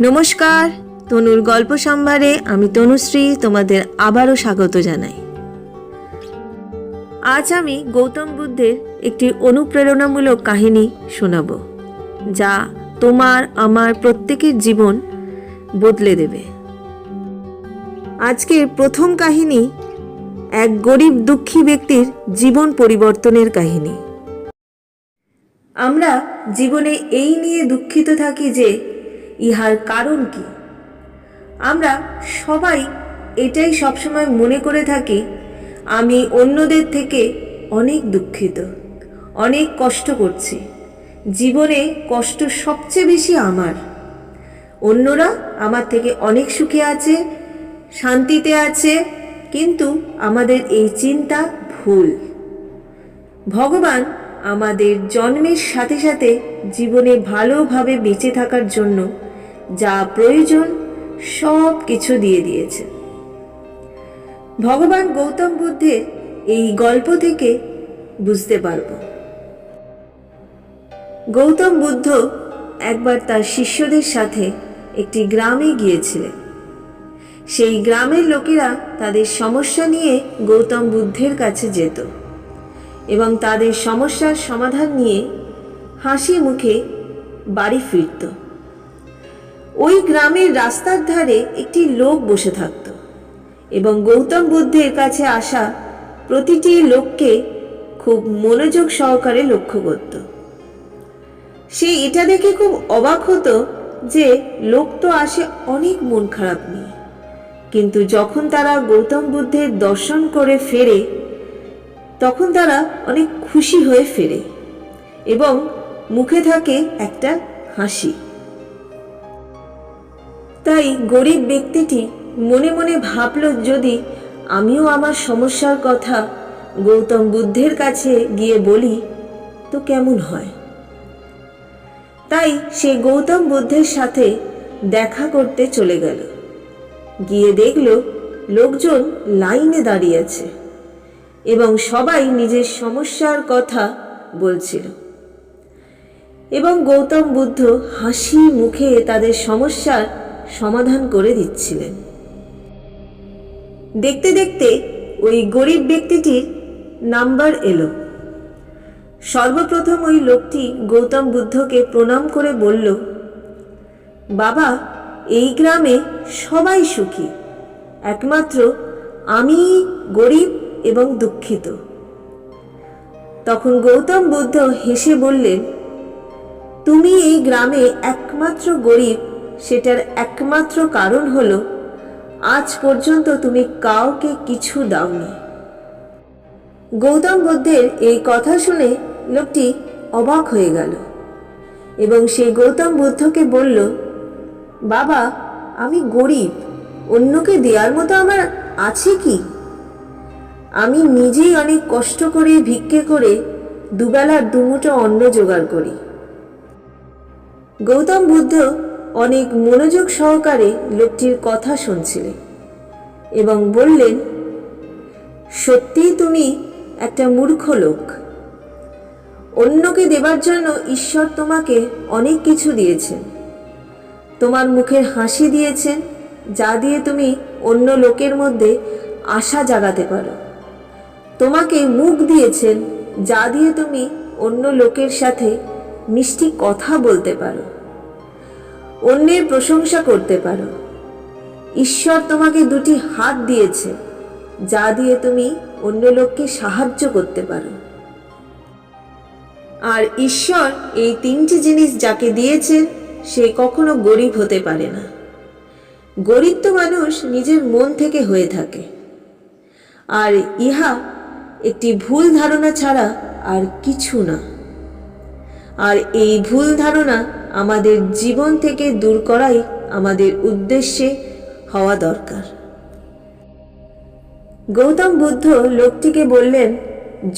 নমস্কার, তনুর গল্প সম্ভারে আমি তনুশ্রী তোমাদের আবারও স্বাগত জানাই। আজ আমি গৌতম বুদ্ধের একটি অনুপ্রেরণামূলক কাহিনী শোনাব, যা তোমার আমার প্রত্যেকের জীবন বদলে দেবে। আজকের প্রথম কাহিনী এক গরিব দুঃখী ব্যক্তির জীবন পরিবর্তনের কাহিনী। আমরা জীবনে এই নিয়ে দুঃখিত থাকি যে ইহার কারণ কি। আমরা সবাই এটাই সবসময় মনে করে থাকি, আমি অন্যদের থেকে অনেক দুঃখিত, অনেক কষ্ট করছি, জীবনে কষ্ট সবচেয়ে বেশি আমার। অন্যরা আমার থেকে অনেক সুখে আছে, শান্তিতে আছে, কিন্তু আমাদের এই চিন্তা ভুল। ভগবান আমাদের জন্মের সাথে সাথে জীবনে ভালোভাবে বেঁচে থাকার জন্য যা প্রয়োজন সব কিছু দিয়ে দিয়েছে। ভগবান গৌতম বুদ্ধের এই গল্প থেকে বুঝতে পারব। গৌতম বুদ্ধ একবার তার শিষ্যদের সাথে একটি গ্রামে গিয়েছিলেন। সেই গ্রামের লোকেরা তাদের সমস্যা নিয়ে গৌতম বুদ্ধের কাছে যেত এবং তাদের সমস্যার সমাধান নিয়ে হাসি মুখে বাড়ি ফিরত। ওই গ্রামের রাস্তার ধারে একটি লোক বসে থাকত এবং গৌতম বুদ্ধের কাছে আসা প্রতিটি লোককে খুব মনোযোগ সহকারে লক্ষ্য করত। সে এটা দেখে খুব অবাক হতো যে লোক তো আসে অনেক মন খারাপ নিয়ে, কিন্তু যখন তারা গৌতম বুদ্ধের দর্শন করে ফেরে তখন তারা অনেক খুশি হয়ে ফেরে এবং মুখে থাকে একটা হাসি। তাই গরিব ব্যক্তিটি মনে মনে ভাবল, যদি আমিও আমার সমস্যার কথা গৌতম বুদ্ধের কাছে গিয়ে বলি তো কেমন হয়। তাই সে গৌতম বুদ্ধের সাথে দেখা করতে চলে গেল। গিয়ে দেখল লোকজন লাইনে দাঁড়িয়ে আছে এবং সবাই নিজের সমস্যার কথা বলছিল এবং গৌতম বুদ্ধ হাসি মুখে তাদের সমস্যার সমাধান করে দিচ্ছিলেন। দেখতে দেখতে ওই গরিব ব্যক্তিটির নাম্বার এলো। সর্বপ্রথম ওই লোকটি গৌতম বুদ্ধকে প্রণাম করে বলল, বাবা, এই গ্রামে সবাই সুখী, একমাত্র আমি গরিব এবং দুঃখিত। তখন গৌতম বুদ্ধ হেসে বললেন, তুমি এই গ্রামে একমাত্র গরিব, সেটার একমাত্র কারণ হলো আজ পর্যন্ত তুমি কাউকে কিছু দাওনি। গৌতম বুদ্ধের এই কথা শুনে লোকটি অবাক হয়ে গেল এবং সে গৌতম বুদ্ধকে বলল, বাবা, আমি গরিব, অন্যকে দেওয়ার মতো আমার আছে কি? আমি নিজেই অনেক কষ্ট করে ভিক্ষে করে দুবেলার দুমুঠো অন্ন জোগাড় করি। গৌতম বুদ্ধ অনেক মনোযোগ সহকারে লোকটির কথা শুনছিলেন এবং বললেন, সত্যিই তুমি একটা মূর্খ লোক। অন্যকে দেবার জন্য ঈশ্বর তোমাকে অনেক কিছু দিয়েছেন। তোমার মুখের হাসি দিয়েছেন, যা দিয়ে তুমি অন্য লোকের মধ্যে আশা জাগাতে পারো। তোমাকে মুখ দিয়েছেন, যা দিয়ে তুমি অন্য লোকের সাথে মিষ্টি কথা বলতে পারো, অন্যের প্রশংসা করতে পারো। ঈশ্বর তোমাকে দুটি হাত দিয়েছে, যা দিয়ে তুমি অন্য লোককে সাহায্য করতে পারো। আর ঈশ্বর এই তিনটি জিনিস যাকে দিয়েছেন সে কখনো গরিব হতে পারে না। গরিব তো মানুষ নিজের মন থেকে হয়ে থাকে, আর ইহা একটি ভুল ধারণা ছাড়া আর কিছু না। আর এই ভুল ধারণা আমাদের জীবন থেকে দূর করাই আমাদের উদ্দেশ্যে হওয়া দরকার। গৌতম বুদ্ধ লোকটিকে বললেন,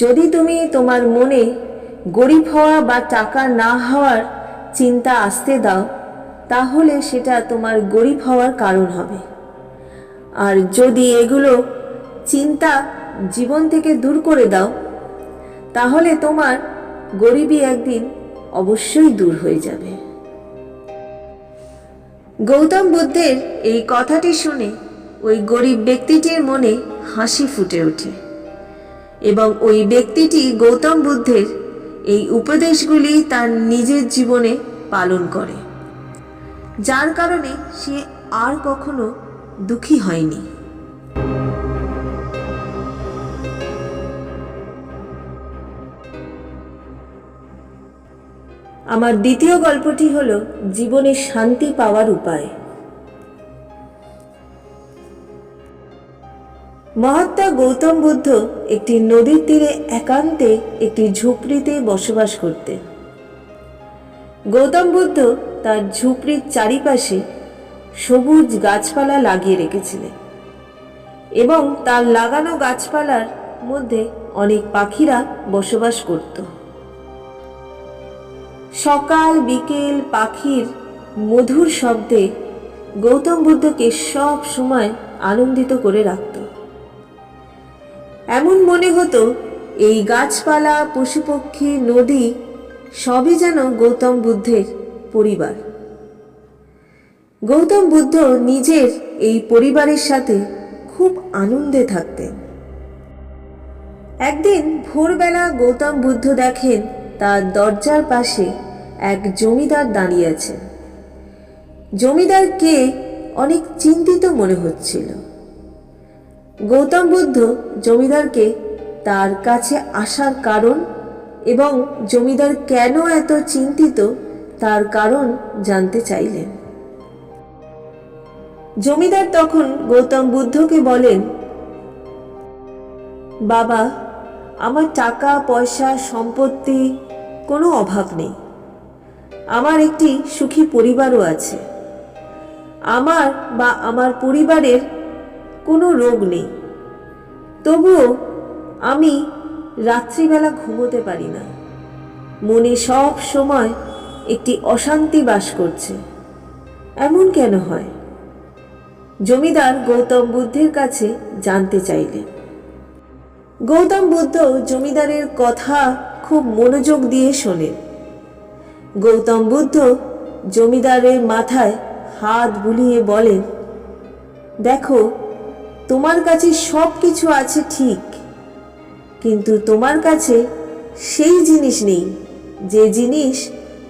যদি তুমি তোমার মনে গরিব হওয়া বা টাকা না হওয়ার চিন্তা আসতে দাও, তাহলে সেটা তোমার গরিব হওয়ার কারণ হবে। আর যদি এগুলো চিন্তা জীবন থেকে দূর করে দাও, তাহলে তোমার গরিবই একদিন অবশ্যই দূর হয়ে যাবে। গৌতম বুদ্ধের এই কথাটি শুনে ওই গরিব ব্যক্তিটির মনে হাসি ফুটে ওঠে এবং ওই ব্যক্তিটি গৌতম বুদ্ধের এই উপদেশগুলি তার নিজের জীবনে পালন করে, যার কারণে সে আর কখনো দুঃখী হয়নি। আমার দ্বিতীয় গল্পটি হলো জীবনে শান্তি পাওয়ার উপায়। মহাত্মা গৌতম বুদ্ধ একটি নদীর তীরে একান্তে একটি ঝুপড়িতে বসবাস করতেন। গৌতম বুদ্ধ তার ঝুপড়ির চারিপাশে সবুজ গাছপালা লাগিয়ে রেখেছিলেন এবং তার লাগানো গাছপালার মধ্যে অনেক পাখিরা বসবাস করত। সকাল বিকেল পাখির মধুর শব্দে গৌতম বুদ্ধকে সব সময় আনন্দিত করে রাখত। এমন মনে হতো এই গাছপালা, পশুপক্ষী, নদী সবই যেন গৌতম বুদ্ধের পরিবার। গৌতম বুদ্ধ নিজের এই পরিবারের সাথে খুব আনন্দে থাকতেন। একদিন ভোরবেলা গৌতম বুদ্ধ দেখেন তার দরজার পাশে এক জমিদার দাঁড়িয়ে আছেন। জমিদারকে অনেক চিন্তিত মনে হচ্ছিল। গৌতম বুদ্ধ জমিদারকে তার কাছে আসার কারণ এবং জমিদার কেন এত চিন্তিত তার কারণ জানতে চাইলেন। জমিদার তখন গৌতম বুদ্ধকে বলেন, বাবা, আমার টাকা পয়সা সম্পত্তি কোনো অভাব নেই। আমার একটি সুখী পরিবারও আছে। আমার বা আমার পরিবারের কোনো রোগ নেই। তবুও আমি রাত্রিবেলা ঘুমোতে পারি না। মনে সব সময় একটি অশান্তি বাস করছে। এমন কেন হয়? জমিদার গৌতম বুদ্ধের কাছে জানতে চাইলেন। গৌতম বুদ্ধ জমিদারের কথা খুব মনোযোগ দিয়ে শোনেন। গৌতম বুদ্ধ জমিদারের মাথায় হাত বুলিয়ে বলেন, দেখো, তোমার কাছে সব কিছু আছে ঠিক, কিন্তু তোমার কাছে সেই জিনিস নেই যে জিনিস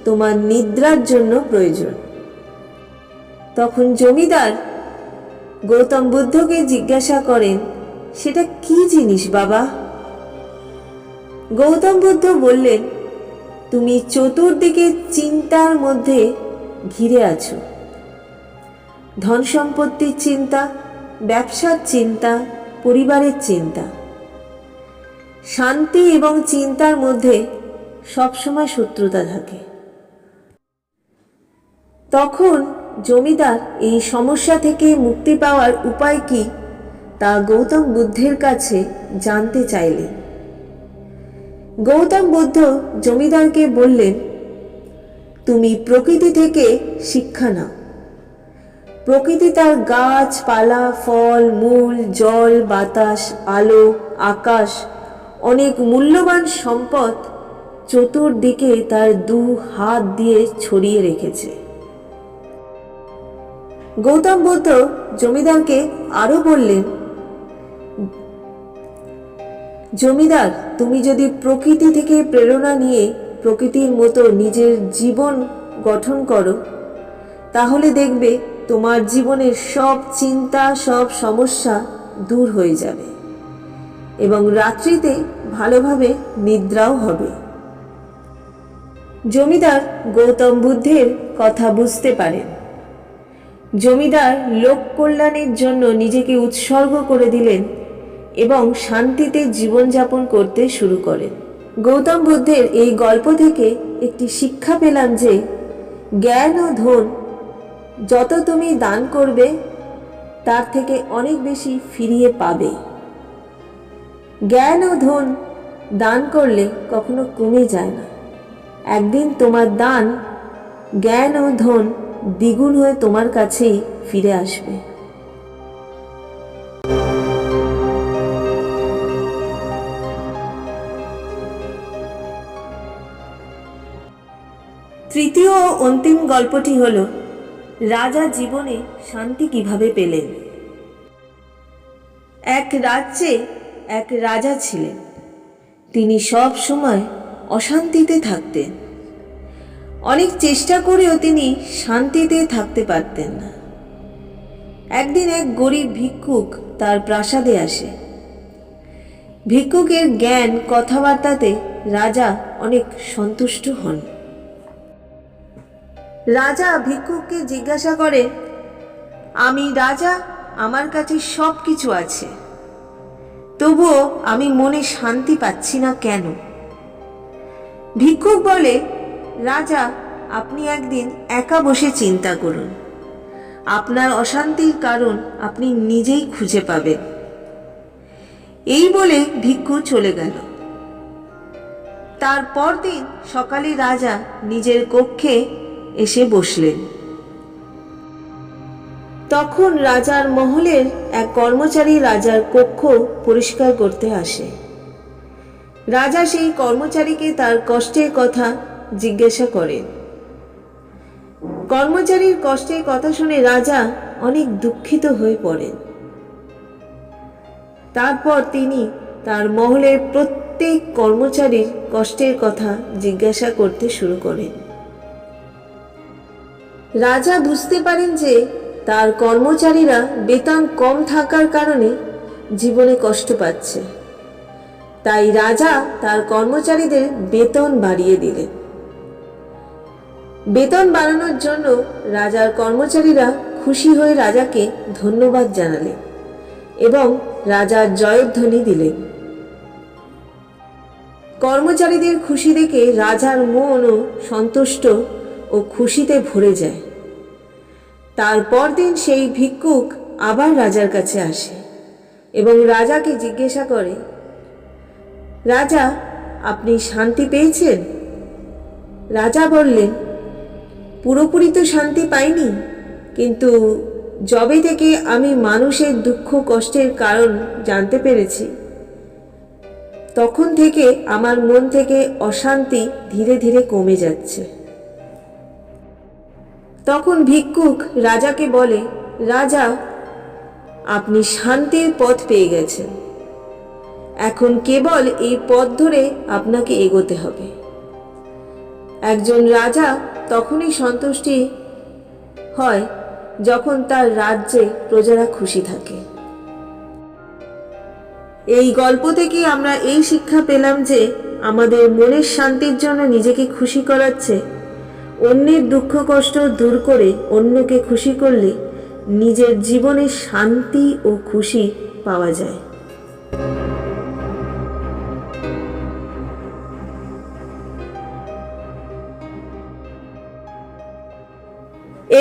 তোমার নিদ্রার জন্য প্রয়োজন। তখন জমিদার গৌতম বুদ্ধকে জিজ্ঞাসা করেন, সেটা কি জিনিস বাবা? গৌতম বুদ্ধ বললেন, তুমি চতুর্দিকে চিন্তার মধ্যে ঘিরে আছো। ধন সম্পত্তির চিন্তা, ব্যবসার চিন্তা, পরিবারের চিন্তা। শান্তি এবং চিন্তার মধ্যে সবসময় শত্রুতা থাকে। তখন জমিদার এই সমস্যা থেকে মুক্তি পাওয়ার উপায় কি তা গৌতম বুদ্ধের কাছে জানতে চাইলেন। গৌতম বুদ্ধ জমিদারকে বললেন, তুমি প্রকৃতি থেকে শিক্ষা নাও। প্রকৃতি তার গাছপালা, ফল, মূল, জল, বাতাস, আলো, আকাশ, অনেক মূল্যবান সম্পদ চতুর্দিকে তার দু হাত দিয়ে ছড়িয়ে রেখেছে। গৌতম বুদ্ধ জমিদারকে আরো বললেন, জমিদার, তুমি যদি প্রকৃতি থেকে প্রেরণা নিয়ে প্রকৃতির মতো নিজের জীবন গঠন করো, তাহলে দেখবে তোমার জীবনের সব চিন্তা, সব সমস্যা দূর হয়ে যাবে এবং রাত্রিতে ভালোভাবে নিদ্রাও হবে। জমিদার গৌতম বুদ্ধের কথা বুঝতে পারেন। জমিদার লোক কল্যাণের জন্য নিজেকে উৎসর্গ করে দিলেন এবং শান্তিতে জীবনযাপন করতে শুরু করেন। গৌতম বুদ্ধের এই গল্প থেকে একটি শিক্ষা পেলাম যে জ্ঞান ও ধন যত তুমি দান করবে তার থেকে অনেক বেশি ফিরিয়ে পাবে। জ্ঞান ও ধন দান করলে কখনো কমে যায় না। একদিন তোমার দান, জ্ঞান ও ধন দ্বিগুণ হয়ে তোমার কাছেই ফিরে আসবে। তৃতীয় ও অন্তিম গল্পটি হল রাজা জীবনে শান্তি কিভাবে পেলেন। এক রাজ্যে এক রাজা ছিলেন। তিনি সব সময় অশান্তিতে থাকতেন। অনেক চেষ্টা করেও তিনি শান্তিতে থাকতে পারতেন না। একদিন এক গরিব ভিক্ষুক তার প্রাসাদে আসে। ভিক্ষুকের জ্ঞান কথাবার্তাতে রাজা অনেক সন্তুষ্ট হন। রাজা ভিক্ষুককে জিজ্ঞাসা করে, আমি রাজা, আমার কাছে সব কিছু আছে, তবুও আমি মনে শান্তি পাচ্ছি না কেন? ভিক্ষুক বলে, রাজা, আপনি একদিন একা বসে চিন্তা করুন। আপনার অশান্তির কারণ আপনি নিজেই খুঁজে পাবেন। এই বলে ভিক্ষু চলে গেল। তারপর দিন সকালে রাজা নিজের কক্ষে এসে বসলেন। তখন রাজার মহলের এক কর্মচারী রাজার কক্ষ পরিষ্কার করতে আসে। রাজা সেই কর্মচারীকে তার কষ্টের কথা জিজ্ঞাসা করেন। কর্মচারীর কষ্টের কথা শুনে রাজা অনেক দুঃখিত হয়ে পড়েন। তারপর তিনি তার মহলের প্রত্যেক কর্মচারীর কষ্টের কথা জিজ্ঞাসা করতে শুরু করেন। রাজা বুঝতে পারেন যে তার কর্মচারীরা বেতন কম থাকার কারণে জীবনে কষ্ট পাচ্ছে। তাই রাজা তার কর্মচারীদের বেতন বাড়িয়ে দিলেন। বেতন বাড়ানোর জন্য রাজার কর্মচারীরা খুশি হয়ে রাজাকে ধন্যবাদ জানালেন এবং রাজার জয়ধ্বনি দিলেন। কর্মচারীদের খুশি দেখে রাজার মনও সন্তুষ্ট ও খুশিতে ভরে যায়। তারপর দিন সেই ভিক্ষুক আবার রাজার কাছে আসে এবং রাজাকে জিজ্ঞাসা করে, রাজা, আপনি শান্তি পেয়েছেন? রাজা বললেন, পুরোপুরি তো শান্তি পাইনি, কিন্তু যবে থেকে আমি মানুষের দুঃখ কষ্টের কারণ জানতে পেরেছি, তখন থেকে আমার মন থেকে অশান্তি ধীরে ধীরে কমে যাচ্ছে। তখন ভিক্ষুক রাজাকে বলে, রাজা, আপনি শান্তির পথ পেয়ে গেছেন। এখন কেবল এই পথ ধরে আপনাকে এগোতে হবে। একজন রাজা তখনই সন্তুষ্টি হয় যখন তার রাজ্যে প্রজারা খুশি থাকে। এই গল্প থেকে আমরা এই শিক্ষা পেলাম যে আমাদের মনের শান্তির জন্য নিজেকে খুশি করাচ্ছে, অন্যের দুঃখ কষ্ট দূর করে অন্যকে খুশি করলে নিজের জীবনে শান্তি ও খুশি পাওয়া যায়।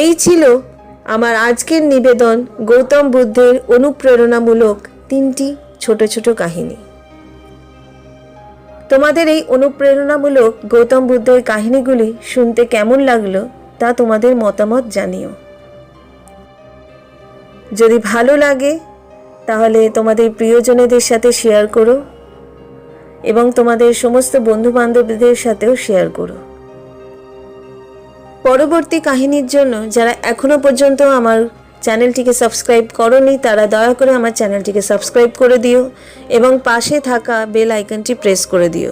এই ছিল আমার আজকের নিবেদন, গৌতম বুদ্ধের অনুপ্রেরণামূলক 3টি ছোট ছোট কাহিনী। তোমাদের এই অনুপ্রেরণামূলক গৌতম বুদ্ধের কাহিনীগুলি শুনতে কেমন লাগলো তা তোমাদের মতামত জানিও। যদি ভালো লাগে তাহলে তোমাদের প্রিয়জনেদের সাথে শেয়ার করো এবং তোমাদের সমস্ত বন্ধু বান্ধবদের সাথেও শেয়ার করো। পরবর্তী কাহিনীর জন্য যারা এখনো পর্যন্ত আমার চ্যানেলটিকে সাবস্ক্রাইব করোনি তারা দয়া করে আমার চ্যানেলটিকে সাবস্ক্রাইব করে দিও এবং পাশে থাকা বেল আইকনটি প্রেস করে দিও,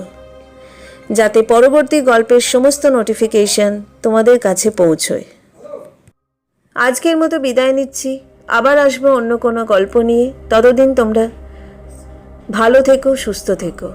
যাতে পরবর্তী গল্পের সমস্ত নোটিফিকেশন তোমাদের কাছে পৌঁছয়। আজকের মতো বিদায় নিচ্ছি, আবার আসবো অন্য কোনো গল্প নিয়ে। ততদিন তোমরা ভালো থেকো, সুস্থ থেকো।